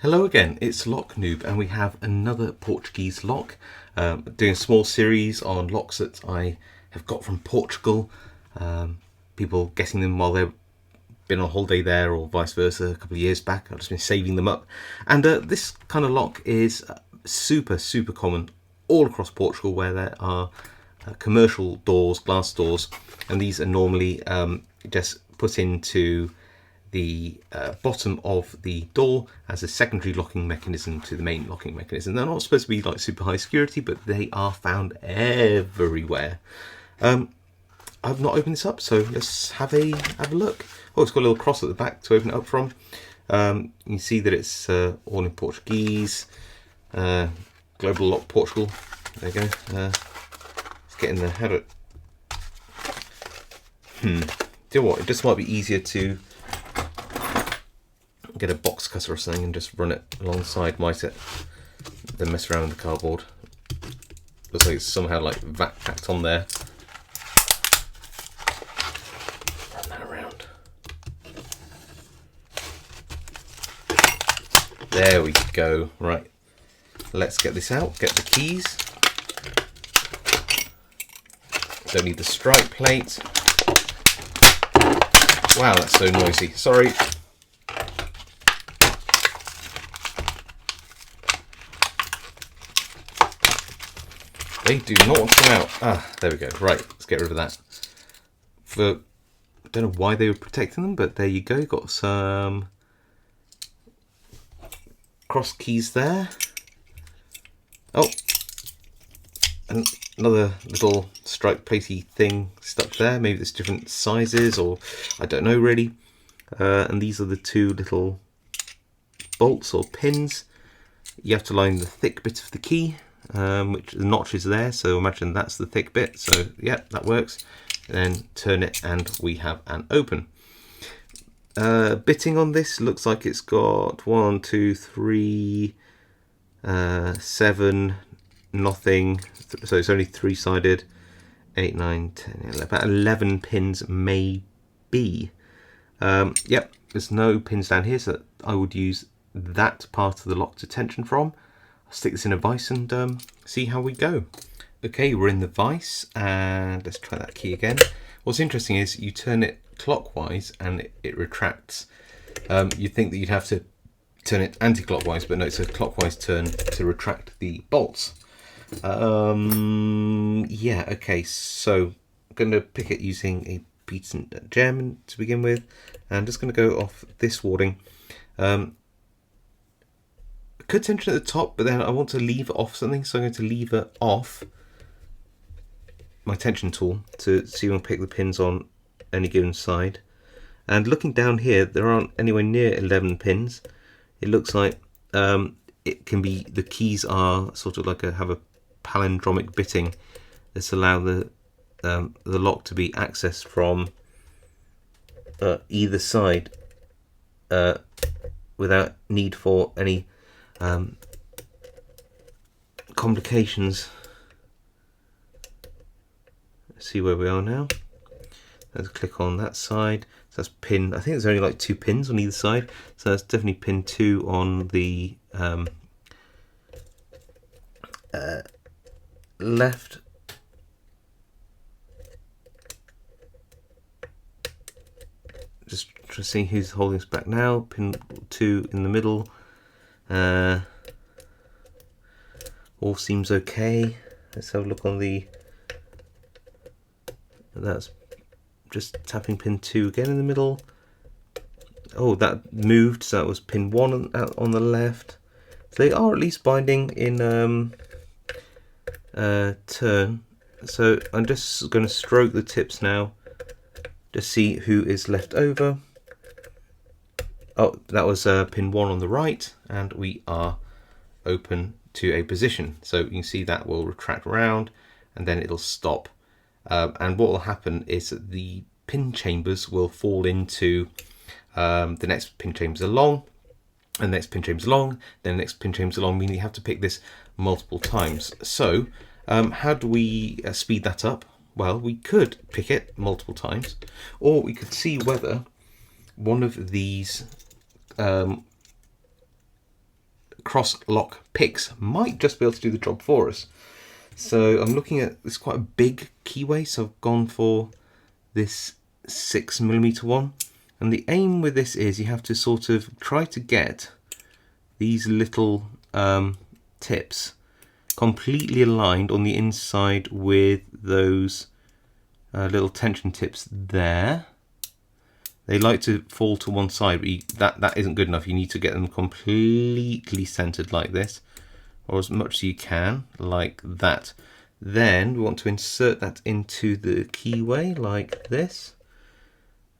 Hello again, it's Lock Noob, and we have another Portuguese lock. Doing a small series on locks that I have got from Portugal. People getting them while they've been on holiday there, or vice versa. A couple of years back, I've just been saving them up. And this kind of lock is super common all across Portugal, where there are commercial doors, glass doors, and these are normally just put into the bottom of the door as a secondary locking mechanism to the main locking mechanism. They're not supposed to be like super high security, but they are found everywhere. I've not opened this up, so let's have a look. Oh, it's got a little cross at the back to open it up from. You can see that it's all in Portuguese. Global Lock Portugal. There you go. Let's get in there. How do do you know what? It just might be easier to get a box cutter or something and just run it alongside, might it? Then mess around with the cardboard. Looks like it's somehow like vac packed on there. Run that around. There we go. Right. Let's get this out. Get the keys. Don't need the strike plate. Wow, that's so noisy. Sorry. They do not want to come out. Ah, there we go. Right, let's get rid of that. I don't know why they were protecting them, but there you go. Got some cross keys there. Oh, and another little strike platey thing stuck there. Maybe there's different sizes, or I don't know really. And these are the two little bolts or pins. You have to line the thick bit of the key, which the notch is there, so imagine that's the thick bit. So yeah, that works. And then turn it and we have an open. Bitting on this looks like it's got 1, 2, 3, 7, nothing. So it's only 3-sided. 8, 9, 10, 11, about 11 pins maybe. Yep, there's no pins down here, so I would use that part of the lock to tension from. I'll stick this in a vise and see how we go. Okay, we're in the vise, and let's try that key again. What's interesting is you turn it clockwise and it retracts. You'd think that you'd have to turn it anti-clockwise, but no, it's a clockwise turn to retract the bolts. Yeah, okay, so I'm going to pick it using a beaten gem to begin with. And I'm just going to go off this warding. Could tension at the top, but then I want to lever off something, so I'm going to lever off my tension tool to see when I pick the pins on any given side. And looking down here, there aren't anywhere near 11 pins. It looks like it can be, the keys are sort of like have a palindromic bitting that's allow the lock to be accessed from either side without need for any complications. Let's see where we are now. Let's click on that side. So that's pin, I think there's only like 2 pins on either side. So that's definitely pin 2 on the left. Just trying to see who's holding us back now. Pin 2 in the middle. All seems okay. Let's have a look on the. That's just tapping pin 2 again in the middle. Oh, that moved, so that was pin 1 on the left. So they are at least binding in turn. So I'm just going to stroke the tips now. Just see who is left over. Oh, that was pin 1 on the right, and we are open to a position. So you can see that will retract around and then it'll stop. And what will happen is that the pin chambers will fall into the next pin chambers along, and the next pin chambers along, then the next pin chambers along, meaning you have to pick this multiple times. So how do we speed that up? Well, we could pick it multiple times, or we could see whether one of these cross lock picks might just be able to do the job for us. So I'm looking at this quite a big keyway, so I've gone for this 6mm one. And the aim with this is you have to sort of try to get these little tips completely aligned on the inside with those little tension tips there. They like to fall to one side, but that isn't good enough. You need to get them completely centered like this, or as much as you can, like that. Then we want to insert that into the keyway like this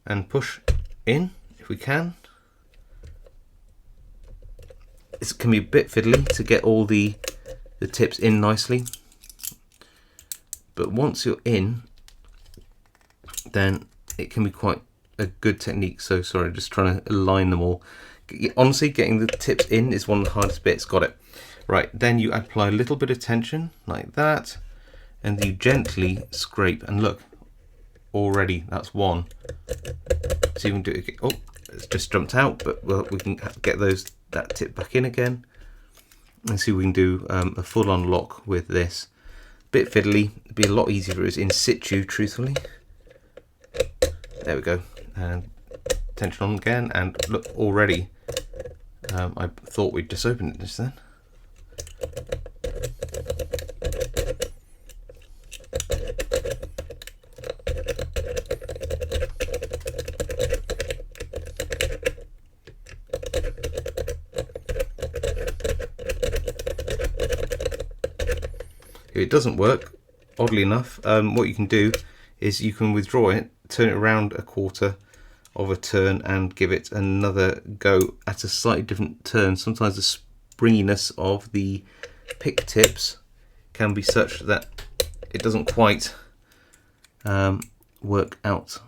and push in if we can. This can be a bit fiddly to get all the tips in nicely, but once you're in, then it can be quite a good technique. So sorry, just trying to align them all. Honestly, getting the tips in is one of the hardest bits. Got it. Right, then you apply a little bit of tension like that, and you gently scrape, and look, already that's one. So you can do it again. Oh, it's just jumped out, but well, we can get that tip back in again, and see if we can do a full-on lock with this. Bit fiddly. It'd be a lot easier if it was in situ, truthfully. There we go. And tension on again, and look, already I thought we'd just opened it just then. If it doesn't work, oddly enough, what you can do is you can withdraw it, turn it around a quarter of a turn, and give it another go at a slightly different turn. Sometimes the springiness of the pick tips can be such that it doesn't quite work out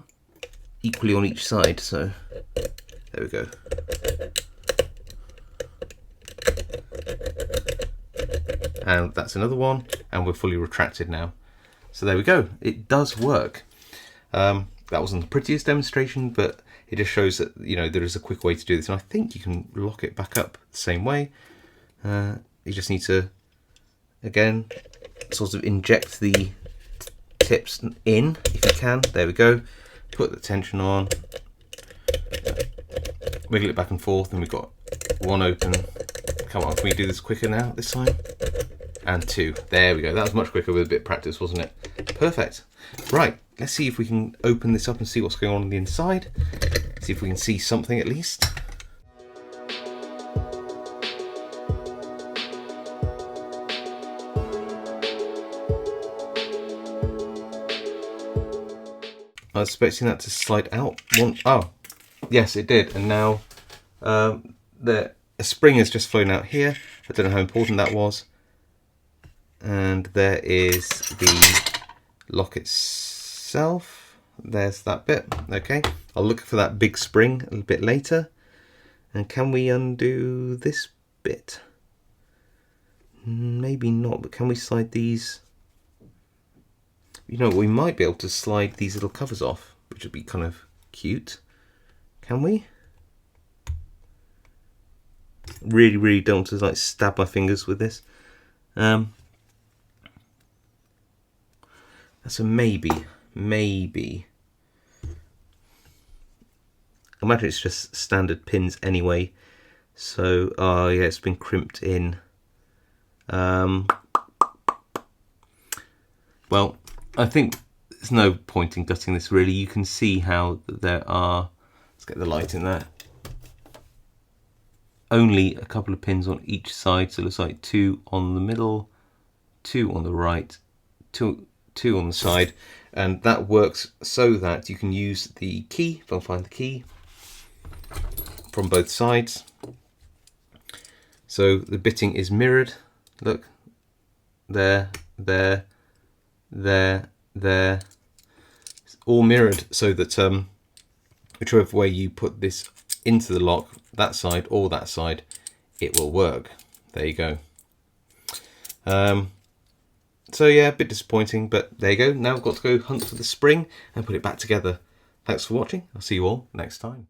equally on each side. So there we go. And that's another one, and we're fully retracted now. So there we go, it does work. That wasn't the prettiest demonstration, but it just shows that, you know, there is a quick way to do this, and I think you can lock it back up the same way. You just need to, again, sort of inject the tips in if you can. There we go. Put the tension on, wiggle it back and forth, and we've got one open. Come on, can we do this quicker now this time? And two. There we go. That was much quicker with a bit of practice, wasn't it? Perfect. Right, let's see if we can open this up and see what's going on the inside. See if we can see something at least. I was expecting that to slide out. Oh, yes, it did. And now a spring has just flown out here. I don't know how important that was. And there is the lock itself. There's that bit. Okay, I'll look for that big spring a little bit later. And can we undo this bit? Maybe not, but can we slide these? You know, we might be able to slide these little covers off, which would be kind of cute. Can we? Really don't want to like stab my fingers with this. That's a maybe. I imagine it's just standard pins anyway. So, yeah, it's been crimped in. Well, I think there's no point in gutting this really. You can see how there are, let's get the light in there, only a couple of pins on each side. So it looks like two on the middle, two on the right, two on the side, and that works so that you can use the key, if I'll find the key, from both sides. So the bitting is mirrored. Look, there. It's all mirrored so that whichever way you put this into the lock, that side or that side, it will work. There you go. So yeah, a bit disappointing, but there you go. Now I've got to go hunt for the spring and put it back together. Thanks for watching. I'll see you all next time.